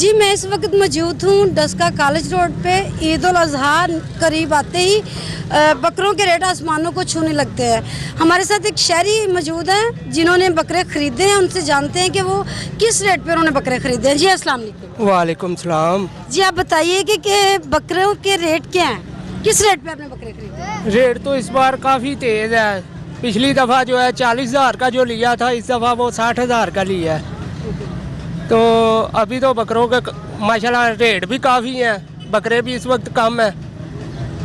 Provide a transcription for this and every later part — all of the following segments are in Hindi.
जी मैं इस वक्त मौजूद हूँ डस्का कॉलेज रोड पे। ईद उल अज़हा करीब आते ही बकरों के रेट आसमानों को छूने लगते हैं। हमारे साथ एक शहरी मौजूद हैं जिन्होंने बकरे ख़रीदे हैं। उनसे जानते हैं कि वो किस रेट पे उन्होंने बकरे ख़रीदे हैं। जी अस्सलाम वालेकुम। वालेकुम सलाम। जी आप बताइए कि बकरों के रेट क्या हैं, किस रेट पे आपने बकरे खरीदे? रेट तो इस बार काफ़ी तेज़ है। पिछली दफ़ा जो है 40,000 का जो लिया था, इस दफ़ा वो 60,000 का लिया है। तो अभी तो बकरों के माशाल्लाह रेट भी काफ़ी हैं, बकरे भी इस वक्त कम है।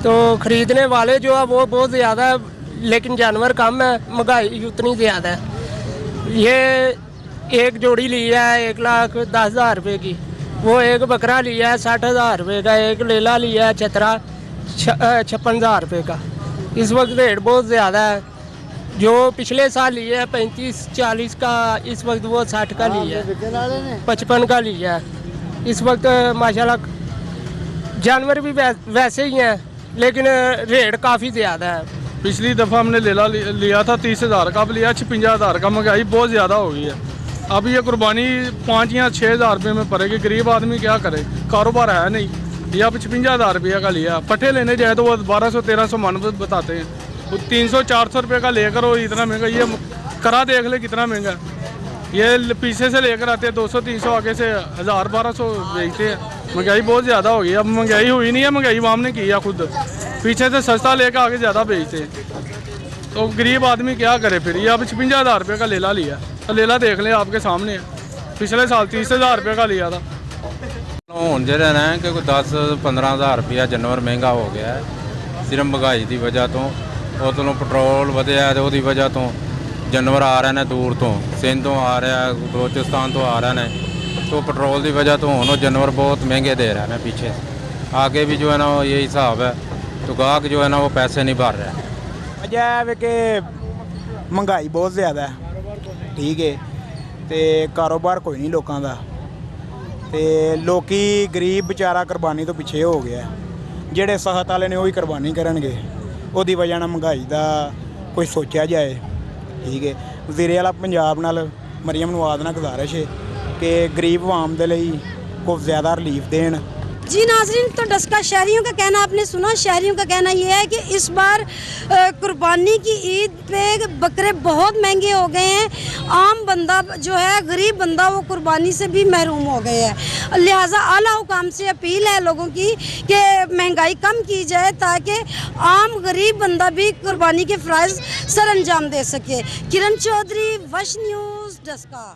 तो ख़रीदने वाले जो है वो बहुत ज़्यादा है, लेकिन जानवर कम है, महंगाई उतनी ज़्यादा है। ये एक जोड़ी लिया है 1,10,000 रुपये की, वो एक बकरा लिया है 60,000 रुपये का, एक लेला लिया है छतरा 56,000 रुपये का। इस वक्त रेट बहुत ज़्यादा है। जो पिछले साल लिए है 35-40 का, इस वक्त वो 60 का लिया है, 55 का लिया है। इस वक्त माशाल्लाह जानवर भी वैसे ही हैं, लेकिन रेट काफ़ी ज़्यादा है। पिछली दफ़ा हमने लेला लिया था 30,000 का, अब लिया 56,000 का। महंगाई बहुत ज़्यादा हो गई है। अब ये कुर्बानी 5 या 6,000 रुपये में पड़ेगी। गरीब आदमी क्या करे, कारोबार है नहीं। या 56,000 रुपये का लिया। पट्ठे लेने जाए तो वो 1200-1300 मन बताते हैं। वो 300-400 रुपये का लेकर वो इतना महंगा, ये करा देख ले कितना महंगा। ये पीछे से लेकर आते हैं 200-300, आगे से 1,000-1,200 बेचते हैं। महंगाई बहुत ज़्यादा हो गई। अब महंगाई हुई नहीं है, महंगाई वाम ने की है खुद। पीछे से सस्ता लेकर आगे ज़्यादा बेचते हैं। तो गरीब आदमी क्या करे फिर। ये अब 56,000 रुपये का लेला लिया, तो लेला देख लें आपके सामने है। पिछले साल 30,000 रुपये का लिया था। ਹੁਣ ਜਿਹੜਾ ਨਾ ਕਿ ਕੋਈ 10-15,000 ਰੁਪਇਆ ਜਾਨਵਰ ਮਹਿੰਗਾ ਹੋ ਗਿਆ ਹੈ, ਸਿਰਫ ਮਹਿੰਗਾਈ ਦੀ ਵਜ੍ਹਾ ਤੋਂ। ਉਦੋਂ ਪੈਟਰੋਲ ਵਧਿਆ ਤੇ ਉਹਦੀ ਵਜ੍ਹਾ ਤੋਂ ਜਾਨਵਰ ਆ ਰਹੇ ਨੇ ਦੂਰ ਤੋਂ, ਸਿੰਧ ਤੋਂ ਆ ਰਿਹਾ, ਬਲੋਚਿਸਤਾਨ ਤੋਂ ਆ ਰਹੇ ਨੇ। तो पेट्रोल की वजह तो ਹੁਣ जानवर बहुत महंगे दे रहे हैं पीछे। आगे भी जो है ना यही हिसाब है, तो गाहक जो है ना वो पैसे नहीं भर रहा है। वजह है कि महंगाई बहुत ज़्यादा है, ठीक है, तो कारोबार कोई नहीं लोगों का। तो लोग गरीब बेचारा कुर्बानी तो पिछे हो गया। जेड़े सख्त वाले ने वही कुर्बानी करनगे, उसकी वजह ना महंगाई का कोई सोचा जाए, ठीक है। वज़ीर आला पंजाब नाल मरियम नवाज़ नाल गुजारिश है कि गरीब आवाम के लिए कुछ ज़्यादा रिलीफ देन। जी नाज़रीन, तो डस्का शहरियों का कहना आपने सुना। शहरियों का कहना ये है कि इस बार कुर्बानी की ईद पे बकरे बहुत महंगे हो गए हैं। आम बंदा जो है, गरीब बंदा, वो कुर्बानी से भी महरूम हो गए हैं। लिहाजा आला हुकाम से अपील है लोगों की कि महंगाई कम की जाए ताकि आम गरीब बंदा भी कुर्बानी के फ़राइज़ सर अंजाम दे सके। किरण चौधरी, वश न्यूज़, डस्का।